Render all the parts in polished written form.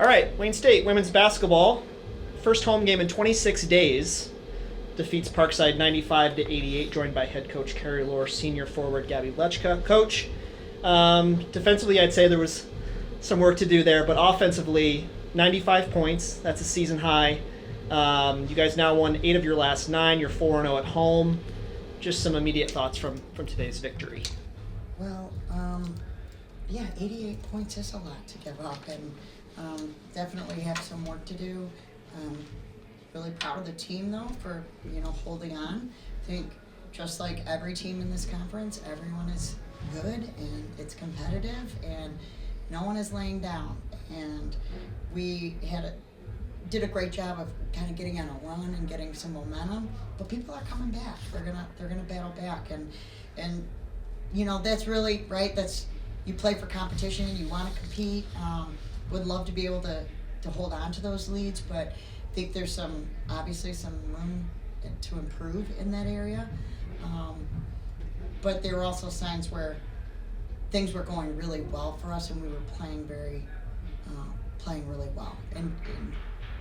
All right, Wayne State women's basketball, first home game in 26 days, defeats Parkside 95-88, joined by head coach Carrie Lohr, senior forward Gabi Lutchka. Coach, defensively I'd say there was some work to do there, but offensively, 95 points, that's a season high. You guys now won 8 of your last 9, you're 4-0 at home. Just some immediate thoughts from today's victory. Well, 88 points is a lot to give up, and definitely have some work to do. Really proud of the team, though, for holding on. I think just like every team in this conference, everyone is good and it's competitive, and no one is laying down. And we did a great job of kind of getting on a run and getting some momentum. But people are coming back. They're gonna battle back, and that's really right. That's you play for competition. You want to compete. Would love to be able to hold on to those leads, but I think there's obviously some room to improve in that area. But there were also signs where things were going really well for us, and we were playing really well and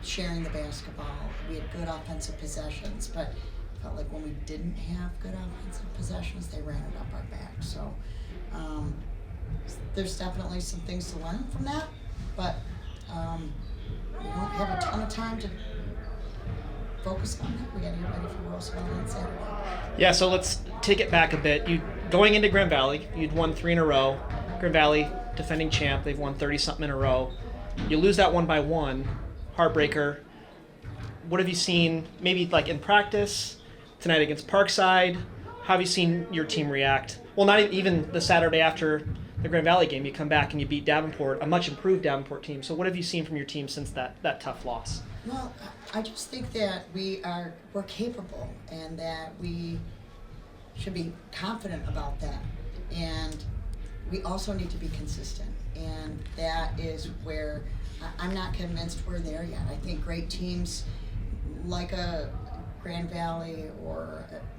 sharing the basketball. We had good offensive possessions, but it felt like when we didn't have good offensive possessions, they ran it up our back. So there's definitely some things to learn from that, but we don't have a ton of time to focus on it. We got to get ready for Roosevelt on Saturday. Yeah, so let's take it back a bit. Going into Grand Valley, you'd won 3 in a row. Grand Valley, defending champ, they've won 30-something in a row. You lose that one by 1, heartbreaker. What have you seen, maybe like in practice, tonight against Parkside? How have you seen your team react? Well, not even the Saturday after the Grand Valley game, you come back and you beat Davenport, a much improved Davenport team. So what have you seen from your team since that tough loss? Well, I just think that we're capable, and that we should be confident about that. And we also need to be consistent, and that is where I'm not convinced we're there yet. I think great teams like a Grand Valley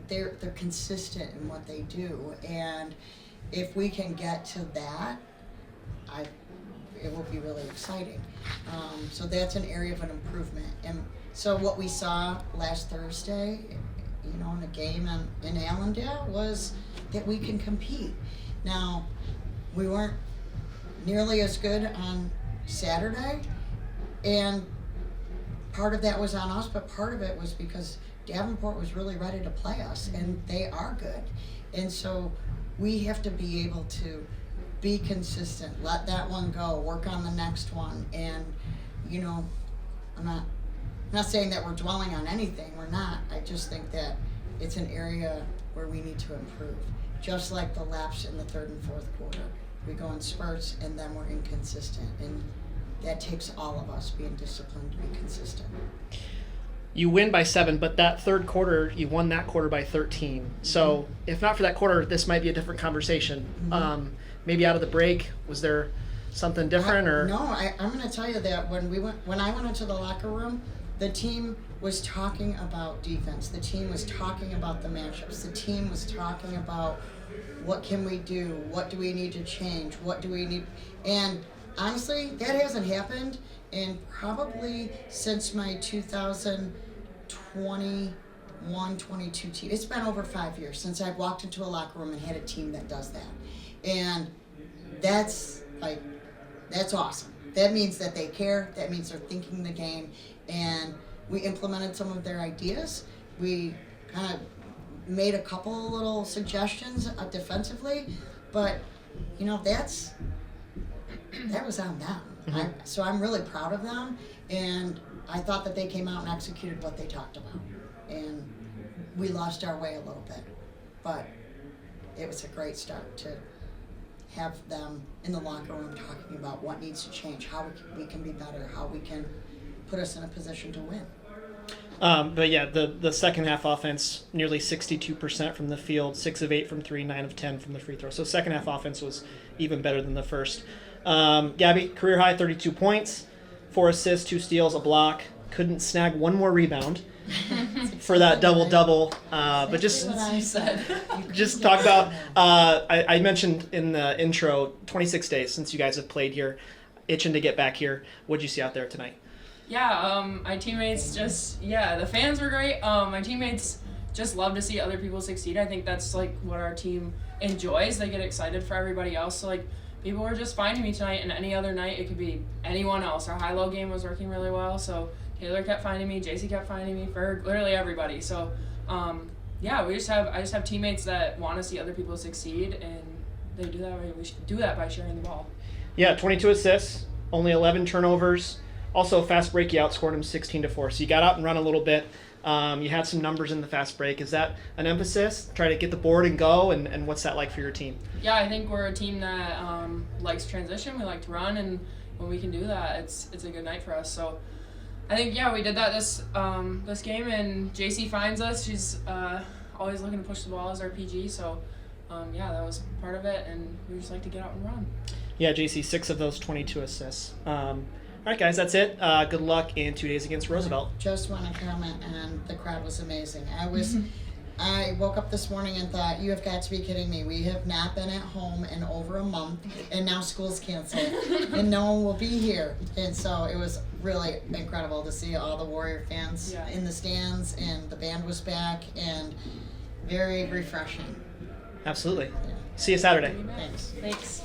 they're consistent in what they do, and if we can get to that, it will be really exciting. So that's an area of an improvement. And so what we saw last Thursday, in a game in Allendale, was that we can compete. Now, we weren't nearly as good on Saturday, and part of that was on us, but part of it was because Davenport was really ready to play us, and they are good. And so we have to be able to be consistent, let that one go, work on the next one. And I'm not saying that we're dwelling on anything, we're not. I just think that it's an area where we need to improve. Just like the laps in the third and fourth quarter. We go in spurts and then we're inconsistent, and that takes all of us being disciplined to be consistent. You win by 7, but that third quarter, you won that quarter by 13. So if not for that quarter, this might be a different conversation. Mm-hmm. Maybe out of the break, was there something different? I'm going to tell you that when I went into the locker room, the team was talking about defense. The team was talking about the matchups. The team was talking about what can we do? What do we need to change? What do we need? And honestly, that hasn't happened in probably since my 2021-22 team. It's been over 5 years since I've walked into a locker room and had a team that does that. And that's awesome. That means that they care. That means they're thinking the game. And we implemented some of their ideas. We kind of made a couple little suggestions defensively, but that was on them. Mm-hmm. So I'm really proud of them, and I thought that they came out and executed what they talked about. And we lost our way a little bit, but it was a great start to have them in the locker room talking about what needs to change, how we can be better, how we can put us in a position to win. But yeah, the second half offense, nearly 62% from the field, 6 of 8 from 3, 9 of 10 from the free throw. So second half offense was even better than the first. Gabi, career high 32 points, 4 assists, 2 steals, a block. Couldn't snag one more rebound for that double-double. But just talk about, I mentioned in the intro, 26 days since you guys have played here. itching to get back here. What'd you see out there tonight? Yeah, my teammates the fans were great. My teammates just love to see other people succeed. I think that's like what our team enjoys. They get excited for everybody else. So like people were just finding me tonight, and any other night it could be anyone else. Our high-low game was working really well. So Taylor kept finding me, JC kept finding me, for literally everybody. So I just have teammates that want to see other people succeed, and they do that. We should do that by sharing the ball. Yeah, 22 assists, only 11 turnovers. Also, fast break, you outscored them 16-4. So you got out and run a little bit. You had some numbers in the fast break. Is that an emphasis? Try to get the board and go, and what's that like for your team? Yeah, I think we're a team that likes transition. We like to run, and when we can do that, it's a good night for us. So I think, we did that this game, and JC finds us. She's always looking to push the ball as our PG. So, that was part of it, and we just like to get out and run. Yeah, JC, 6 of those 22 assists. All right, guys, that's it. Good luck in 2 days against Roosevelt. Just want to comment on the crowd was amazing. I woke up this morning and thought, you have got to be kidding me. We have not been at home in over a month, and now school's canceled, and no one will be here. And so it was really incredible to see all the Warrior fans in the stands, and the band was back, and very refreshing. Absolutely. See you Saturday. Thanks.